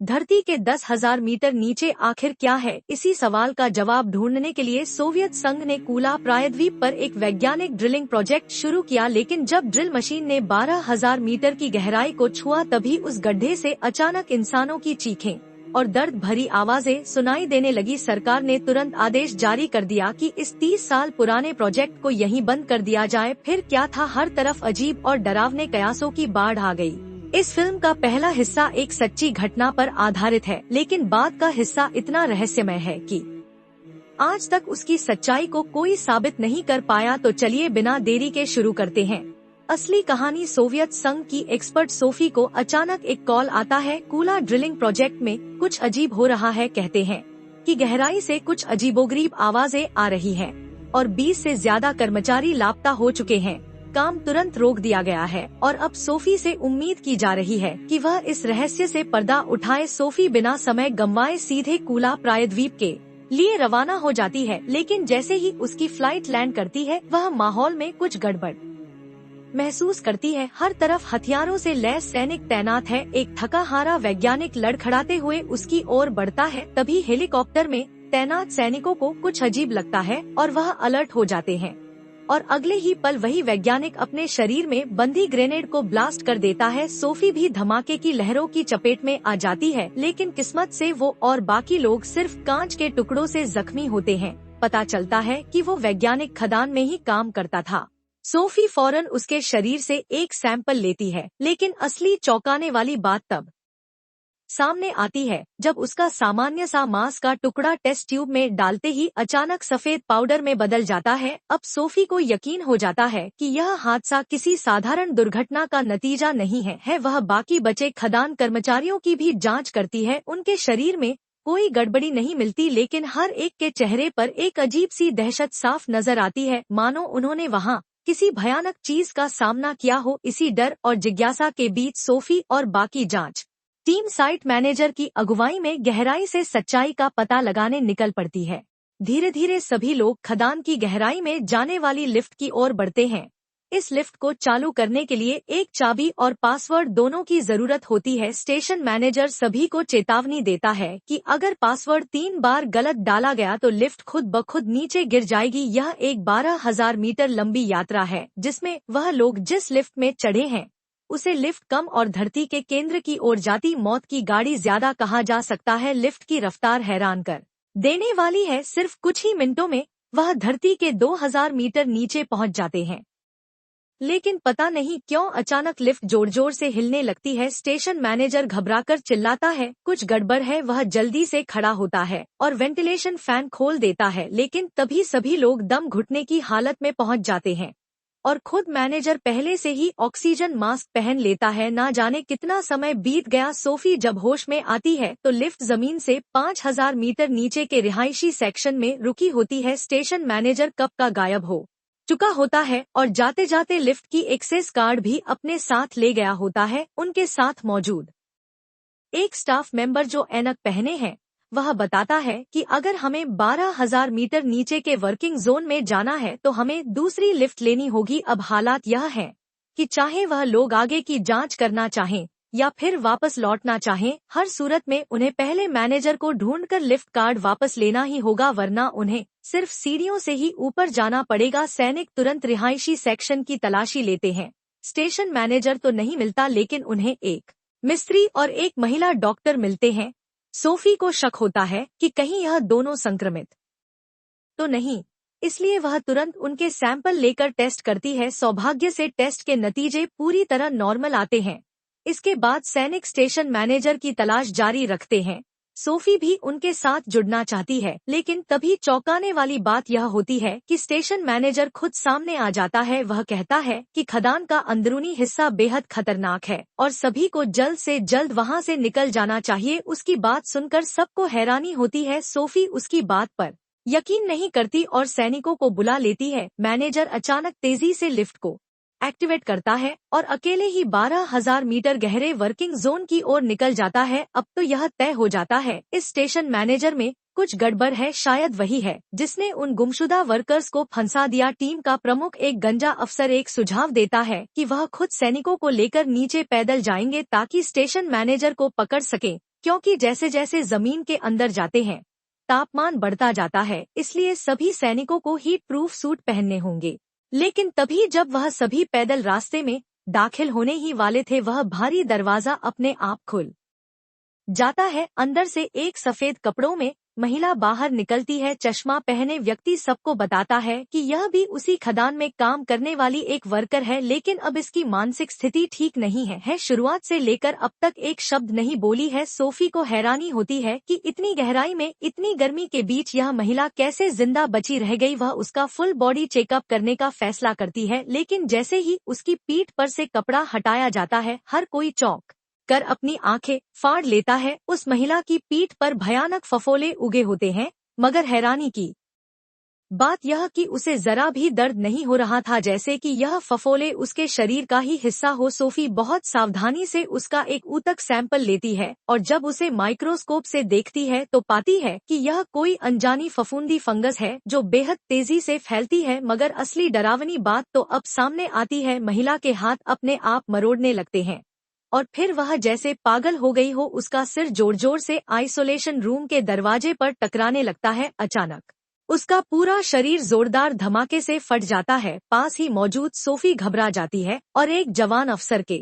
धरती के 10,000 मीटर नीचे आखिर क्या है? इसी सवाल का जवाब ढूंढने के लिए सोवियत संघ ने कूला प्रायद्वीप पर एक वैज्ञानिक ड्रिलिंग प्रोजेक्ट शुरू किया, लेकिन जब ड्रिल मशीन ने 12,000 मीटर की गहराई को छुआ तभी उस गड्ढे से अचानक इंसानों की चीखें और दर्द भरी आवाजें सुनाई देने लगी। सरकार ने तुरंत आदेश जारी कर दिया कि इस 30 साल पुराने प्रोजेक्ट को यहीं बंद कर दिया जाए। फिर क्या था? हर तरफ अजीब और डरावने कयासों की बाढ़ आ गई। इस फिल्म का पहला हिस्सा एक सच्ची घटना पर आधारित है, लेकिन बाद का हिस्सा इतना रहस्यमय है कि आज तक उसकी सच्चाई को कोई साबित नहीं कर पाया। तो चलिए बिना देरी के शुरू करते हैं। असली कहानी। सोवियत संघ की एक्सपर्ट सोफी को अचानक एक कॉल आता है। कूला ड्रिलिंग प्रोजेक्ट में कुछ अजीब हो रहा है। कहते हैं कि गहराई से कुछ अजीबोगरीब आवाजें आ रही हैं और 20 से ज्यादा कर्मचारी लापता हो चुके हैं। काम तुरंत रोक दिया गया है और अब सोफी से उम्मीद की जा रही है कि वह इस रहस्य से पर्दा उठाए। सोफी बिना समय गंवाए सीधे कूला प्रायद्वीप के लिए रवाना हो जाती है, लेकिन जैसे ही उसकी फ्लाइट लैंड करती है वह माहौल में कुछ गड़बड़ महसूस करती है। हर तरफ हथियारों से लैस सैनिक तैनात है। एक थका हारा वैज्ञानिक लड़खड़ाते हुए उसकी ओर बढ़ता है। तभी हेलीकॉप्टर में तैनात सैनिकों को कुछ अजीब लगता है और वह अलर्ट हो जाते हैं और अगले ही पल वही वैज्ञानिक अपने शरीर में बंधी ग्रेनेड को ब्लास्ट कर देता है। सोफी भी धमाके की लहरों की चपेट में आ जाती है, लेकिन किस्मत से वो और बाकी लोग सिर्फ कांच के टुकड़ों से जख्मी होते हैं। पता चलता है कि वो वैज्ञानिक खदान में ही काम करता था। सोफी फौरन उसके शरीर से एक सैंपल लेती है, लेकिन असली चौंकाने वाली बात तब सामने आती है जब उसका सामान्य सा मांस का टुकड़ा टेस्ट ट्यूब में डालते ही अचानक सफेद पाउडर में बदल जाता है। अब सोफी को यकीन हो जाता है कि यह हादसा किसी साधारण दुर्घटना का नतीजा नहीं है। वह बाकी बचे खदान कर्मचारियों की भी जांच करती है। उनके शरीर में कोई गड़बड़ी नहीं मिलती, लेकिन हर एक के चेहरे पर एक अजीब सी दहशत साफ नजर आती है, मानो उन्होंने वहाँ किसी भयानक चीज का सामना किया हो। इसी डर और जिज्ञासा के बीच सोफी और बाकी जांच टीम साइट मैनेजर की अगुवाई में गहराई से सच्चाई का पता लगाने निकल पड़ती है। धीरे धीरे सभी लोग खदान की गहराई में जाने वाली लिफ्ट की ओर बढ़ते हैं। इस लिफ्ट को चालू करने के लिए एक चाबी और पासवर्ड दोनों की जरूरत होती है। स्टेशन मैनेजर सभी को चेतावनी देता है कि अगर पासवर्ड 3 बार गलत डाला गया तो लिफ्ट खुद ब खुद नीचे गिर जाएगी। यह एक 12,000 मीटर लंबी यात्रा है जिसमें वह लोग जिस लिफ्ट में चढ़े हैं उसे लिफ्ट कम और धरती के केंद्र की ओर जाती मौत की गाड़ी ज्यादा कहा जा सकता है। लिफ्ट की रफ्तार हैरान कर देने वाली है। सिर्फ कुछ ही मिनटों में वह धरती के 2,000 मीटर नीचे पहुंच जाते हैं, लेकिन पता नहीं क्यों अचानक लिफ्ट जोर जोर से हिलने लगती है। स्टेशन मैनेजर घबराकर चिल्लाता है, कुछ गड़बड़ है। वह जल्दी से खड़ा होता है और वेंटिलेशन फैन खोल देता है, लेकिन तभी सभी लोग दम घुटने की हालत में पहुंच जाते हैं और खुद मैनेजर पहले से ही ऑक्सीजन मास्क पहन लेता है। ना जाने कितना समय बीत गया। सोफी जब होश में आती है तो लिफ्ट जमीन से 5,000 मीटर नीचे के रिहायशी सेक्शन में रुकी होती है। स्टेशन मैनेजर कब का गायब हो चुका होता है और जाते जाते लिफ्ट की एक्सेस कार्ड भी अपने साथ ले गया होता है। उनके साथ मौजूद एक स्टाफ मेंबर जो ऐनक पहने हैं वह बताता है कि अगर हमें 12,000 मीटर नीचे के वर्किंग जोन में जाना है तो हमें दूसरी लिफ्ट लेनी होगी। अब हालात यह है कि चाहे वह लोग आगे की जांच करना चाहें या फिर वापस लौटना चाहें, हर सूरत में उन्हें पहले मैनेजर को ढूंढकर लिफ्ट कार्ड वापस लेना ही होगा, वरना उन्हें सिर्फ सीढ़ियों से ही ऊपर जाना पड़ेगा। सैनिक तुरंत रिहायशी सेक्शन की तलाशी लेते हैं। स्टेशन मैनेजर तो नहीं मिलता, लेकिन उन्हें एक मिस्त्री और एक महिला डॉक्टर मिलते हैं। सोफी को शक होता है कि कहीं यह दोनों संक्रमित तो नहीं, इसलिए वह तुरंत उनके सैंपल लेकर टेस्ट करती है। सौभाग्य से टेस्ट के नतीजे पूरी तरह नॉर्मल आते हैं। इसके बाद सैनिक स्टेशन मैनेजर की तलाश जारी रखते हैं। सोफी भी उनके साथ जुड़ना चाहती है, लेकिन तभी चौंकाने वाली बात यह होती है कि स्टेशन मैनेजर खुद सामने आ जाता है। वह कहता है कि खदान का अंदरूनी हिस्सा बेहद खतरनाक है और सभी को जल्द से जल्द वहां से निकल जाना चाहिए। उसकी बात सुनकर सबको हैरानी होती है। सोफी उसकी बात पर यकीन नहीं करती और सैनिकों को बुला लेती है। मैनेजर अचानक तेजी से लिफ्ट को एक्टिवेट करता है और अकेले ही 12,000 मीटर गहरे वर्किंग जोन की ओर निकल जाता है। अब तो यह तय हो जाता है इस स्टेशन मैनेजर में कुछ गड़बड़ है। शायद वही है जिसने उन गुमशुदा वर्कर्स को फंसा दिया। टीम का प्रमुख एक गंजा अफसर एक सुझाव देता है कि वह खुद सैनिकों को लेकर नीचे पैदल जाएंगे ताकि स्टेशन मैनेजर को पकड़ सकें, क्योंकि जैसे जैसे जमीन के अंदर जाते हैं तापमान बढ़ता जाता है, इसलिए सभी सैनिकों को हीट प्रूफ सूट पहनने होंगे। लेकिन तभी जब वह सभी पैदल रास्ते में दाखिल होने ही वाले थे, वह भारी दरवाजा अपने आप खुल जाता है। अंदर से एक सफेद कपड़ों में महिला बाहर निकलती है। चश्मा पहने व्यक्ति सबको बताता है कि यह भी उसी खदान में काम करने वाली एक वर्कर है, लेकिन अब इसकी मानसिक स्थिति ठीक नहीं है। शुरुआत से लेकर अब तक एक शब्द नहीं बोली है। सोफी को हैरानी होती है कि इतनी गहराई में इतनी गर्मी के बीच यह महिला कैसे जिंदा बची रह गई। वह उसका फुल बॉडी चेकअप करने का फैसला करती है, लेकिन जैसे ही उसकी पीठ पर से कपड़ा हटाया जाता है, हर कोई चौंक कर अपनी आंखें फाड़ लेता है। उस महिला की पीठ पर भयानक फफोले उगे होते हैं, मगर हैरानी की बात यह कि उसे जरा भी दर्द नहीं हो रहा था, जैसे कि यह फफोले उसके शरीर का ही हिस्सा हो। सोफी बहुत सावधानी से उसका एक ऊतक सैंपल लेती है और जब उसे माइक्रोस्कोप से देखती है तो पाती है कि यह कोई अनजानी फफूंदी फंगस है जो बेहद तेजी से फैलती है। मगर असली डरावनी बात तो अब सामने आती है। महिला के हाथ अपने आप मरोड़ने लगते हैं और फिर वह जैसे पागल हो गई हो उसका सिर जोर जोर से आइसोलेशन रूम के दरवाजे पर टकराने लगता है। अचानक उसका पूरा शरीर जोरदार धमाके से फट जाता है। पास ही मौजूद सोफी घबरा जाती है और एक जवान अफसर के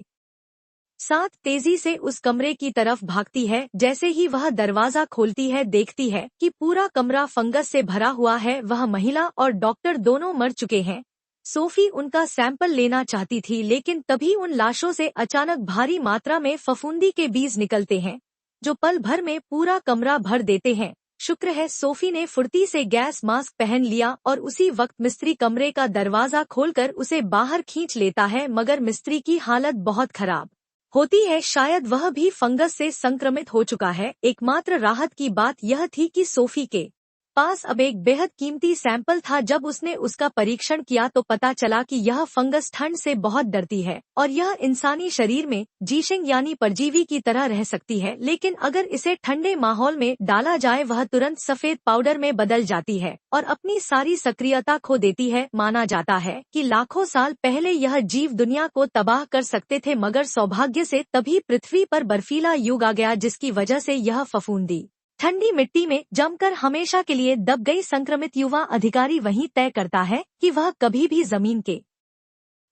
साथ तेजी से उस कमरे की तरफ भागती है। जैसे ही वह दरवाजा खोलती है, देखती है कि पूरा कमरा फंगस से भरा हुआ है। वह महिला और डॉक्टर दोनों मर चुके हैं। सोफी उनका सैंपल लेना चाहती थी, लेकिन तभी उन लाशों से अचानक भारी मात्रा में फफूंदी के बीज निकलते हैं जो पल भर में पूरा कमरा भर देते हैं। शुक्र है सोफी ने फुर्ती से गैस मास्क पहन लिया और उसी वक्त मिस्त्री कमरे का दरवाजा खोलकर उसे बाहर खींच लेता है, मगर मिस्त्री की हालत बहुत खराब होती है। शायद वह भी फंगस से संक्रमित हो चुका है। एकमात्र राहत की बात यह थी कि सोफी के पास अब एक बेहद कीमती सैंपल था। जब उसने उसका परीक्षण किया तो पता चला कि यह फंगस ठंड से बहुत डरती है और यह इंसानी शरीर में जीशिंग यानी परजीवी की तरह रह सकती है, लेकिन अगर इसे ठंडे माहौल में डाला जाए वह तुरंत सफेद पाउडर में बदल जाती है और अपनी सारी सक्रियता खो देती है। माना जाता है कि लाखों साल पहले यह जीव दुनिया को तबाह कर सकते थे, मगर सौभाग्य से तभी पृथ्वी पर बर्फीला युग आ गया, जिसकी वजह से यह फफूंदी ठंडी मिट्टी में जमकर हमेशा के लिए दब गई। संक्रमित युवा अधिकारी वहीं तय करता है कि वह कभी भी जमीन के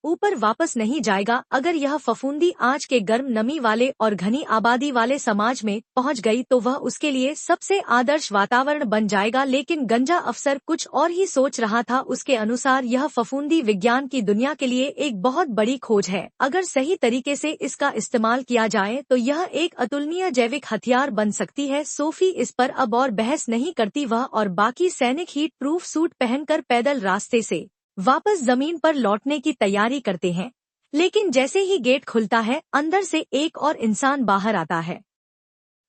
ऊपर वापस नहीं जाएगा। अगर यह फफूंदी आज के गर्म नमी वाले और घनी आबादी वाले समाज में पहुंच गई तो वह उसके लिए सबसे आदर्श वातावरण बन जाएगा। लेकिन गंजा अफसर कुछ और ही सोच रहा था। उसके अनुसार यह फफूंदी विज्ञान की दुनिया के लिए एक बहुत बड़ी खोज है। अगर सही तरीके से इसका इस्तेमाल किया जाए तो यह एक अतुलनीय जैविक हथियार बन सकती है। सोफी इस पर अब और बहस नहीं करती। वह और बाकी सैनिक हीट प्रूफ सूट पहनकर पैदल रास्ते से वापस जमीन पर लौटने की तैयारी करते हैं, लेकिन जैसे ही गेट खुलता है अंदर से एक और इंसान बाहर आता है।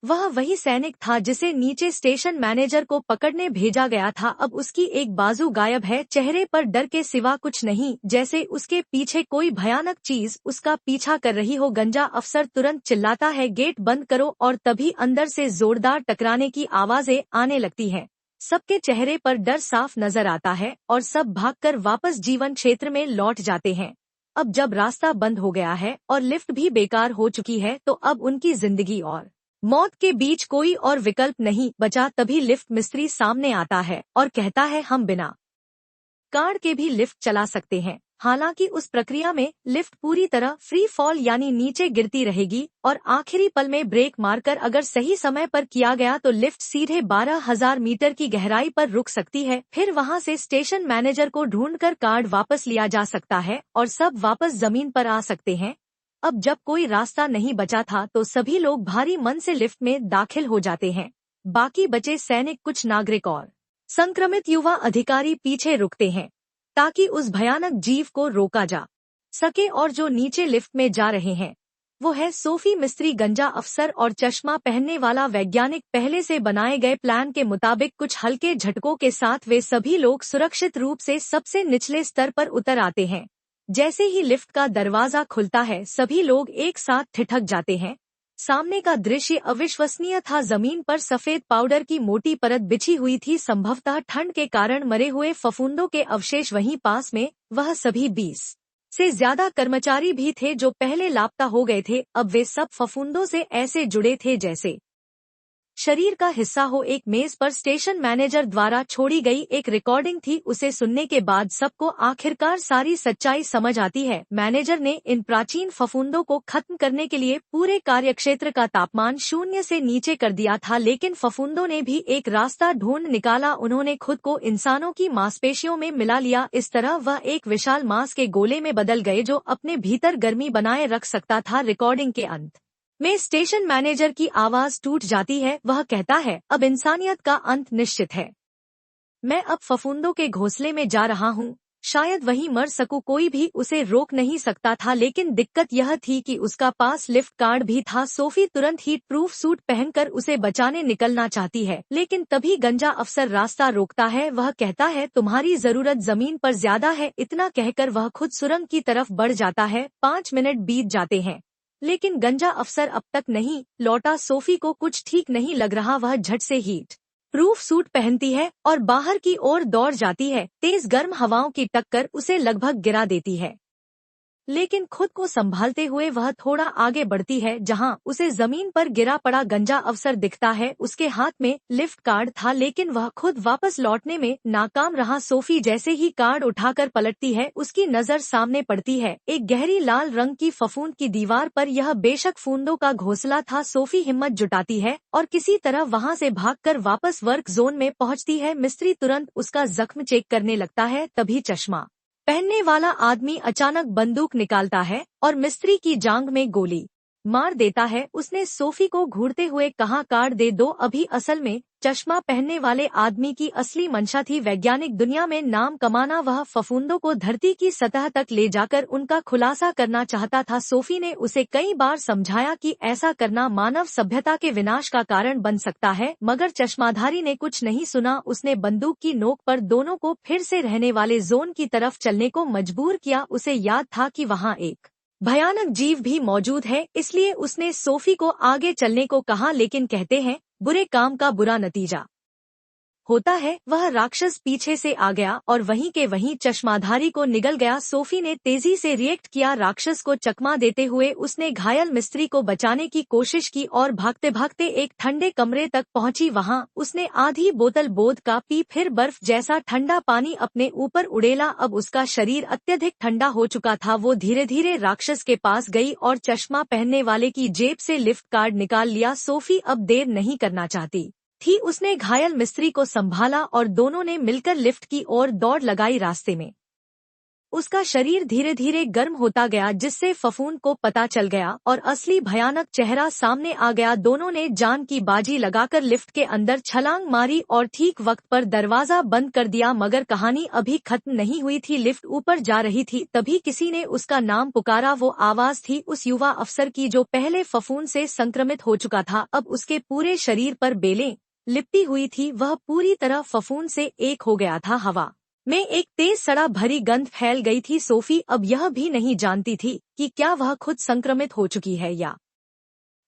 वह वही सैनिक था जिसे नीचे स्टेशन मैनेजर को पकड़ने भेजा गया था। अब उसकी एक बाजू गायब है, चेहरे पर डर के सिवा कुछ नहीं, जैसे उसके पीछे कोई भयानक चीज उसका पीछा कर रही हो। गंजा अफसर तुरंत चिल्लाता है, गेट बंद करो, और तभी अंदर से जोरदार टकराने की आवाजें आने लगती हैं। सबके चेहरे पर डर साफ नजर आता है और सब भागकर वापस जीवन क्षेत्र में लौट जाते हैं। अब जब रास्ता बंद हो गया है और लिफ्ट भी बेकार हो चुकी है तो अब उनकी जिंदगी और मौत के बीच कोई और विकल्प नहीं बचा। तभी लिफ्ट मिस्त्री सामने आता है और कहता है, हम बिना कार्ड के भी लिफ्ट चला सकते हैं। हालांकि उस प्रक्रिया में लिफ्ट पूरी तरह फ्री फॉल यानी नीचे गिरती रहेगी और आखिरी पल में ब्रेक मारकर अगर सही समय पर किया गया तो लिफ्ट सीधे 12,000 मीटर की गहराई पर रुक सकती है। फिर वहां से स्टेशन मैनेजर को ढूंढकर कार्ड वापस लिया जा सकता है और सब वापस जमीन पर आ सकते हैं। अब जब कोई रास्ता नहीं बचा था तो सभी लोग भारी मन से लिफ्ट में दाखिल हो जाते हैं। बाकी बचे सैनिक, कुछ नागरिक और संक्रमित युवा अधिकारी पीछे रुकते हैं ताकि उस भयानक जीव को रोका जा सके। और जो नीचे लिफ्ट में जा रहे हैं वो है सोफी, मिस्त्री, गंजा अफसर और चश्मा पहनने वाला वैज्ञानिक। पहले से बनाए गए प्लान के मुताबिक कुछ हल्के झटकों के साथ वे सभी लोग सुरक्षित रूप से सबसे निचले स्तर पर उतर आते हैं। जैसे ही लिफ्ट का दरवाजा खुलता है सभी लोग एक साथ ठिठक जाते हैं। सामने का दृश्य अविश्वसनीय था। जमीन पर सफेद पाउडर की मोटी परत बिछी हुई थी, संभवतः ठंड के कारण मरे हुए फफूंदों के अवशेष। वहीं पास में वह सभी 20 से ज्यादा कर्मचारी भी थे जो पहले लापता हो गए थे। अब वे सब फफूंदों से ऐसे जुड़े थे जैसे शरीर का हिस्सा हो। एक मेज पर स्टेशन मैनेजर द्वारा छोड़ी गई एक रिकॉर्डिंग थी। उसे सुनने के बाद सबको आखिरकार सारी सच्चाई समझ आती है। मैनेजर ने इन प्राचीन फफूंदों को खत्म करने के लिए पूरे कार्यक्षेत्र का तापमान 0 से नीचे कर दिया था, लेकिन फफूंदों ने भी एक रास्ता ढूंढ निकाला। उन्होंने खुद को इंसानों की मांसपेशियों में मिला लिया। इस तरह वह एक विशाल मांस के गोले में बदल गए जो अपने भीतर गर्मी बनाए रख सकता था। रिकॉर्डिंग के अंत में स्टेशन मैनेजर की आवाज टूट जाती है। वह कहता है, अब इंसानियत का अंत निश्चित है। मैं अब फफूंदों के घोंसले में जा रहा हूँ। शायद वहीं मर सकूं। कोई भी उसे रोक नहीं सकता था, लेकिन दिक्कत यह थी कि उसका पास लिफ्ट कार्ड भी था। सोफी तुरंत हीट प्रूफ सूट पहनकर उसे बचाने निकलना चाहती है, लेकिन तभी गंजा अफसर रास्ता रोकता है। वह कहता है, तुम्हारी जरूरत जमीन पर ज्यादा है। इतना कहकर वह खुद सुरंग की तरफ बढ़ जाता है। 5 मिनट बीत जाते हैं, लेकिन गंजा अफसर अब तक नहीं लौटा। सोफी को कुछ ठीक नहीं लग रहा। वह झट से हीट प्रूफ सूट पहनती है और बाहर की ओर दौड़ जाती है। तेज गर्म हवाओं की टक्कर उसे लगभग गिरा देती है, लेकिन खुद को संभालते हुए वह थोड़ा आगे बढ़ती है, जहां उसे जमीन पर गिरा पड़ा गंजा अफसर दिखता है। उसके हाथ में लिफ्ट कार्ड था, लेकिन वह खुद वापस लौटने में नाकाम रहा। सोफी जैसे ही कार्ड उठाकर पलटती है, उसकी नजर सामने पड़ती है एक गहरी लाल रंग की फफूंद की दीवार पर। यह बेशक फूंदों का घोंसला था। सोफी हिम्मत जुटाती है और किसी तरह वहां से भागकर वापस वर्क जोन में पहुंचती है। मिस्त्री तुरंत उसका जख्म चेक करने लगता है। तभी चश्मा पहनने वाला आदमी अचानक बंदूक निकालता है और मिस्त्री की जांघ में गोली मार देता है। उसने सोफी को घूरते हुए कहा, कार्ड दे दो अभी। असल में चश्मा पहनने वाले आदमी की असली मंशा थी वैज्ञानिक दुनिया में नाम कमाना। वह फफूंदों को धरती की सतह तक ले जाकर उनका खुलासा करना चाहता था। सोफी ने उसे कई बार समझाया कि ऐसा करना मानव सभ्यता के विनाश का कारण बन सकता है, मगर चश्माधारी ने कुछ नहीं सुना। उसने बंदूक की नोक पर दोनों को फिर से रहने वाले जोन की तरफ चलने को मजबूर किया। उसे याद था कि वहाँ एक भयानक जीव भी मौजूद है, इसलिए उसने सोफी को आगे चलने को कहा। लेकिन कहते हैं, बुरे काम का बुरा नतीजा होता है। वह राक्षस पीछे से आ गया और वहीं के वहीं चश्माधारी को निगल गया। सोफी ने तेजी से रिएक्ट किया। राक्षस को चकमा देते हुए उसने घायल मिस्त्री को बचाने की कोशिश की और भागते भागते एक ठंडे कमरे तक पहुंची। वहां उसने आधी बोतल बोध का पी, फिर बर्फ जैसा ठंडा पानी अपने ऊपर उड़ेला। अब उसका शरीर अत्यधिक ठंडा हो चुका था। वो धीरे धीरे राक्षस के पास गई और चश्मा पहनने वाले की जेब से लिफ्ट कार्ड निकाल लिया। सोफी अब देर नहीं करना चाहती थी। उसने घायल मिस्त्री को संभाला और दोनों ने मिलकर लिफ्ट की ओर दौड़ लगाई। रास्ते में उसका शरीर धीरे धीरे गर्म होता गया, जिससे फफूंद को पता चल गया और असली भयानक चेहरा सामने आ गया। दोनों ने जान की बाजी लगाकर लिफ्ट के अंदर छलांग मारी और ठीक वक्त पर दरवाजा बंद कर दिया। मगर कहानी अभी खत्म नहीं हुई थी। लिफ्ट ऊपर जा रही थी, तभी किसी ने उसका नाम पुकारा। वो आवाज थी उस युवा अफसर की जो पहले फफूंद से संक्रमित हो चुका था। अब उसके पूरे शरीर पर बेलें लिपटी हुई थी। वह पूरी तरह फफूंद से एक हो गया था। हवा में एक तेज सड़ा भरी गंध फैल गई थी। सोफी अब यह भी नहीं जानती थी कि क्या वह खुद संक्रमित हो चुकी है या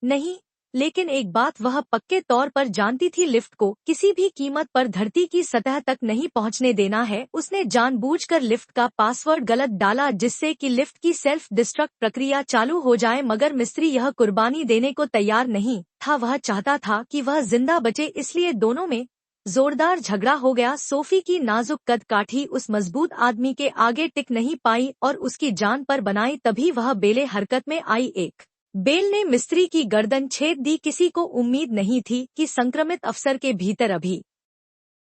नहीं, लेकिन एक बात वह पक्के तौर पर जानती थी, लिफ्ट को किसी भी कीमत पर धरती की सतह तक नहीं पहुंचने देना है। उसने जानबूझकर लिफ्ट का पासवर्ड गलत डाला, जिससे कि लिफ्ट की सेल्फ डिस्ट्रक्ट प्रक्रिया चालू हो जाए, मगर मिस्त्री यह कुर्बानी देने को तैयार नहीं था। वह चाहता था कि वह जिंदा बचे, इसलिए दोनों में जोरदार झगड़ा हो गया। सोफी की नाजुक कद काठी उस मजबूत आदमी के आगे टिक नहीं पाई और उसकी जान पर बनाई। तभी वह बेले हरकत में आई। एक बेल ने मिस्त्री की गर्दन छेद दी। किसी को उम्मीद नहीं थी कि संक्रमित अफसर के भीतर अभी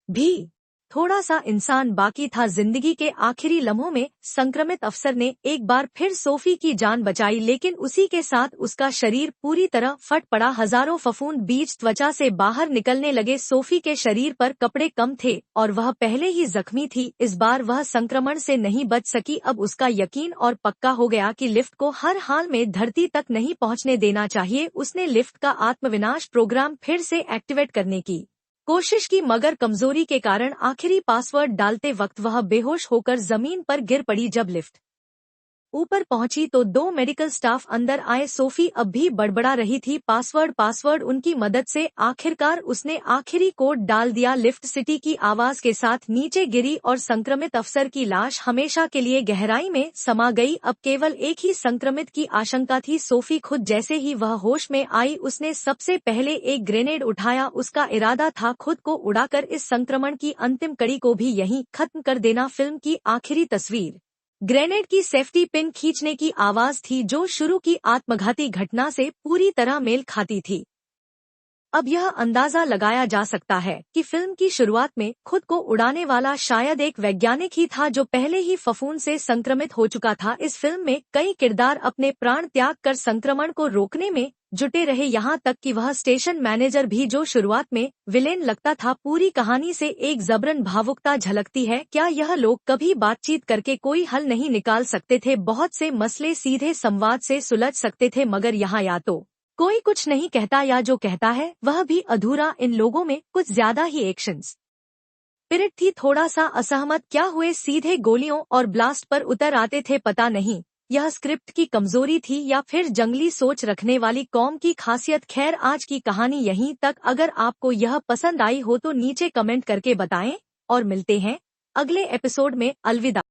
भी थोड़ा सा इंसान बाकी था। जिंदगी के आखिरी लम्हों में संक्रमित अफसर ने एक बार फिर सोफी की जान बचाई, लेकिन उसी के साथ उसका शरीर पूरी तरह फट पड़ा। हजारों फफूंद बीज त्वचा से बाहर निकलने लगे। सोफी के शरीर पर कपड़े कम थे और वह पहले ही जख्मी थी। इस बार वह संक्रमण से नहीं बच सकी। अब उसका यकीन और पक्का हो गया कि लिफ्ट को हर हाल में धरती तक नहीं पहुंचने देना चाहिए। उसने लिफ्ट का आत्मविनाश प्रोग्राम फिर से एक्टिवेट करने की कोशिश की, मगर कमजोरी के कारण आखिरी पासवर्ड डालते वक्त वह बेहोश होकर जमीन पर गिर पड़ी। जब लिफ्ट ऊपर पहुंची तो 2 मेडिकल स्टाफ अंदर आए। सोफी अब भी बड़बड़ा रही थी, पासवर्ड उनकी मदद से आखिरकार उसने आखिरी कोड डाल दिया। लिफ्ट सिटी की आवाज के साथ नीचे गिरी और संक्रमित अफसर की लाश हमेशा के लिए गहराई में समा गई। अब केवल एक ही संक्रमित की आशंका थी, सोफी खुद। जैसे ही वह होश में आई उसने सबसे पहले एक ग्रेनेड उठाया। उसका इरादा था खुद को उड़ाकर इस संक्रमण की अंतिम कड़ी को भी यहीं खत्म कर देना। फिल्म की आखिरी तस्वीर ग्रेनेड की सेफ्टी पिन खींचने की आवाज थी, जो शुरू की आत्मघाती घटना से पूरी तरह मेल खाती थी। अब यह अंदाजा लगाया जा सकता है कि फिल्म की शुरुआत में खुद को उड़ाने वाला शायद एक वैज्ञानिक ही था जो पहले ही फफूंद से संक्रमित हो चुका था। इस फिल्म में कई किरदार अपने प्राण त्याग कर संक्रमण को रोकने में जुटे रहे, यहाँ तक कि वह स्टेशन मैनेजर भी, जो शुरुआत में विलेन लगता था। पूरी कहानी से एक जबरन भावुकता झलकती है। क्या यह लोग कभी बातचीत करके कोई हल नहीं निकाल सकते थे? बहुत से मसले सीधे संवाद से सुलझ सकते थे, मगर यहाँ या तो कोई कुछ नहीं कहता या जो कहता है वह भी अधूरा। इन लोगों में कुछ ज्यादा ही एक्शंस स्पिरिट थी। थोड़ा सा असहमत क्या हुए सीधे गोलियों और ब्लास्ट पर उतर आते थे। पता नहीं यह स्क्रिप्ट की कमजोरी थी या फिर जंगली सोच रखने वाली कौम की खासियत। खैर, आज की कहानी यहीं तक। अगर आपको यह पसंद आई हो तो नीचे कमेंट करके बताएं और मिलते हैं अगले एपिसोड में। अलविदा।